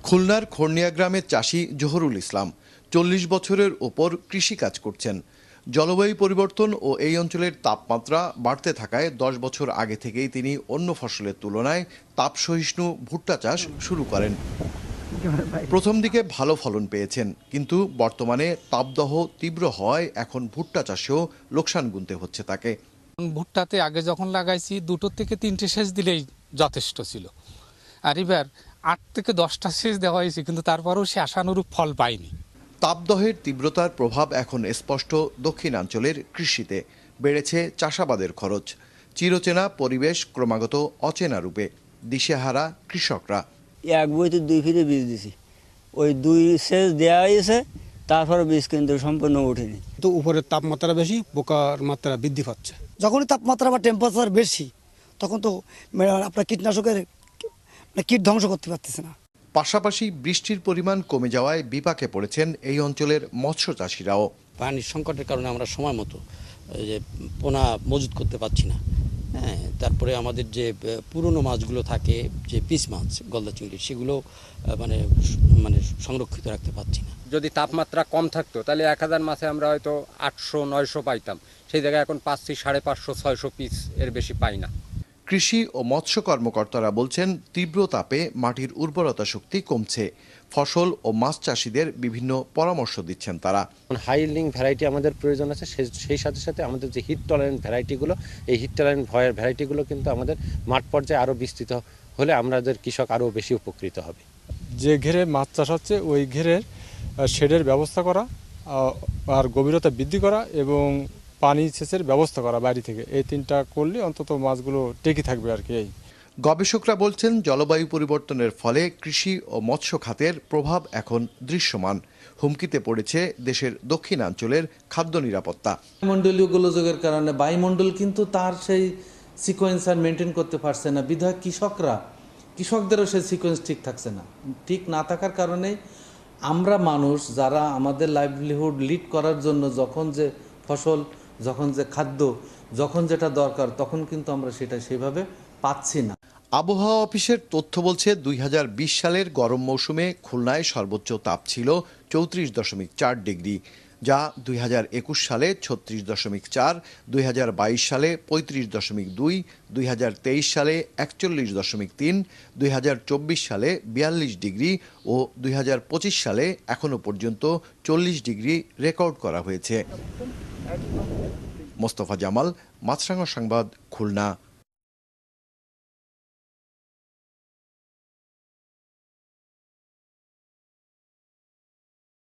খুলনার খর্নিয়া গ্রামের চাষি জহুরুল ইসলাম 40 বছরের ওপর কৃষিকাজ করছেন। জলবায়ু পরিবর্তন ও এই অঞ্চলের তাপমাত্রা বাড়তে থাকায় 10 বছর আগে থেকেই তিনি অন্য ফসলের তুলনায় তাপসহিষ্ণু ভুট্টা চাষ শুরু করেন। প্রথম দিকে ভালো ফলন পেয়েছেন, কিন্তু বর্তমানে তাপদাহ তীব্র হওয়ায় এখন ভুট্টা চাষেও লোকসান গুনতে হচ্ছে তাকে। ভুট্টাতে আগে যখন লাগাইছি 2 থেকে 3টে সেচ দিলেই যথেষ্ট ছিল, আর এবার 8 থেকে 10টা সেচ দেওয়া হয়েছে, কিন্তু তারপরেও সে আশানুরূপ ফল পায়নি। তাপদহের তীব্রতার প্রভাব এখন স্পষ্ট দক্ষিণাঞ্চলের কৃষিতে। বেড়েছে চাষাবাদের খরচ, চিরচেনা পরিবেশ ক্রমাগত অচেনা রূপে, দিশেহারা কৃষকরা। এক বইতে 2 ফিরে বীজ দিছি, ওই 2 সেচ দেওয়া হয়েছে, তারপরে বীজ কিন্তু সম্পূর্ণ ওঠেনি। তো উপরের তাপমাত্রা বেশি, পোকার মাত্রা বৃদ্ধি পাচ্ছে। যখনই তাপমাত্রা বা টেম্পারেচার বেশি, তখন তো আপনার কীটনাশকের কীট ধ্বংস করতে পারতেছে না। পাশাপাশি বৃষ্টির পরিমাণ কমে যাওয়ায় বিপাকে পড়েছেন এই অঞ্চলের মৎস্য চাষিরাও। পানির সংকটের কারণে আমরা সময় মতো যে পোনা মজুত করতে পারছি না। হ্যাঁ, তারপরে আমাদের যে পুরনো মাছগুলো থাকে, যে পিস মাছ, গলদা চিংড়ি, সেগুলো মানে মানে সংরক্ষিত রাখতে পারছি না। যদি তাপমাত্রা কম থাকতো তাহলে 1000 মাছে আমরা হয়তো 800-900 পাইতাম, সেই জায়গায় এখন পাচ্ছি 550-600 পিস, এর বেশি পাই না। কৃষি ও মৎস্য কর্মকর্তারা বলছেন, তীব্র তাপে মাটির উর্বরতা শক্তি কমছে। ফসল ও মাছ চাষিদের বিভিন্ন পরামর্শ দিচ্ছেন তারা। হাই ইল্ডিং ভ্যারাইটি আমাদের প্রয়োজন আছে, সেই সাথে সাথে আমাদের যে হিট টলারেন্ট ভ্যারাইটিগুলো, এই হিট টলারেন্ট ভ্যারাইটিগুলো কিন্তু আমাদের মাঠ পর্যায়ে আরও বিস্তৃত হলে আমাদের কৃষক আরও বেশি উপকৃত হবে। যে ঘেরে মাছ চাষ হচ্ছে ওই ঘেরের শেডের ব্যবস্থা করা, আর গভীরতা বৃদ্ধি করা এবং পানি সেচের ব্যবস্থা করা বাইরে থেকে, এই 3টা করলে অন্তত মাছগুলো টেকে থাকবে আর কি। এই গবেষকরা বলছেন, জলবায়ু পরিবর্তনের ফলে কৃষি ও মৎস্য খাতের প্রভাব এখন দৃশ্যমান। হুমকিতে পড়েছে দেশের দক্ষিণাঞ্চলের খাদ্য নিরাপত্তা। মণ্ডলীয় গোলযোগের কারণে বায়ুমণ্ডল কিন্তু তার সেই সিকোয়েন্সার মেনটেন করতে পারছে না, বিধায় কৃষকদেরও সেই সিকোয়েন্স ঠিক থাকছে না। ঠিক না থাকার কারণে আমরা মানুষ যারা আমাদের লাইভলিহুড লিড করার জন্য যখন যে ফসল, যখন যে খাদ্য, যখন যেটা দরকার, তখন কিন্তু আমরা সেটা সেভাবে পাচ্ছি না। আবহাওয়া অফিসের তথ্য বলছে, 2020 সালের গরম মৌসুমে খুলনায় সর্বোচ্চ তাপ ছিল 34.4 ডিগ্রি, যা 2021 সালে 36.4, 2022 সালে 35.2, 2023 সালে 41.3, 2024 সালে 42 ডিগ্রি ও 2025 সালে এখনো পর্যন্ত 40 ডিগ্রি রেকর্ড করা হয়েছে। মোস্তফা জামাল, মাছরাঙা সংবাদ, খুলনা।